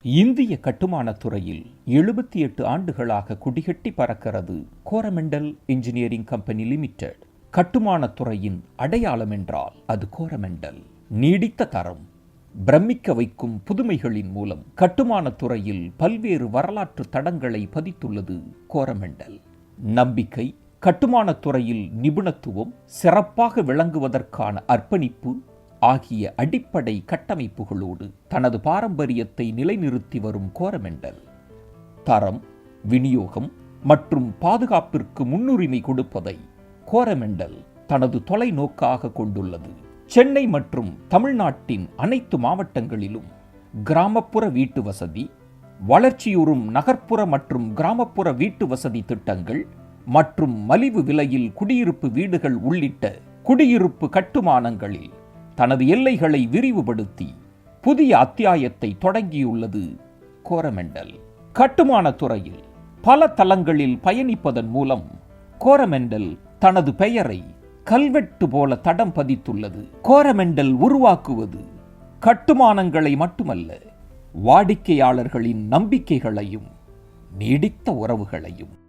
இந்திய கட்டுமானத் துறையில் 78 ஆண்டுகளாக குடிகட்டி பறக்கிறது கோரமண்டல் இன்ஜினியரிங் கம்பெனி லிமிடெட். கட்டுமானத் துறையின் அடையாளம் என்றால் அது கோரமண்டல். நீடித்த தரம், பிரமிக்க வைக்கும் புதுமைகளின் மூலம் கட்டுமானத் துறையில் பல்வேறு வரலாற்று தடங்களை பதித்துள்ளது கோரமண்டல். நம்பிக்கை, கட்டுமானத் துறையில் நிபுணத்துவம், சிறப்பாக விளங்குவதற்கான அர்ப்பணிப்பு ஆகிய அடிப்படை கட்டமைப்புகளோடு தனது பாரம்பரியத்தை நிலைநிறுத்தி வரும் கோரமண்டல் தரம், விநியோகம் மற்றும் பாதுகாப்பிற்கு முன்னுரிமை கொடுப்பதை கோரமண்டல் தனது தொலைநோக்காக கொண்டுள்ளது. சென்னை மற்றும் தமிழ்நாட்டின் அனைத்து மாவட்டங்களிலும் கிராமப்புற வீட்டு வசதி, வளர்ச்சியுறும் நகர்ப்புற மற்றும் கிராமப்புற வீட்டு வசதி திட்டங்கள் மற்றும் மலிவு விலையில் குடியிருப்பு வீடுகள் உள்ளிட்ட குடியிருப்பு கட்டுமானங்களில் தனது எல்லைகளை விரிவுபடுத்தி புதிய அத்தியாயத்தை தொடங்கியுள்ளது கோரமண்டல். கட்டுமானத் துறையில் பல தளங்களில் பயணிப்பதன் மூலம் கோரமண்டல் தனது பெயரை கல்வெட்டு போல தடம் பதித்துள்ளது. கோரமண்டல் உருவாக்குவது கட்டுமானங்களை மட்டுமல்ல, வாடிக்கையாளர்களின் நம்பிக்கைகளையும் நீடித்த உறவுகளையும்.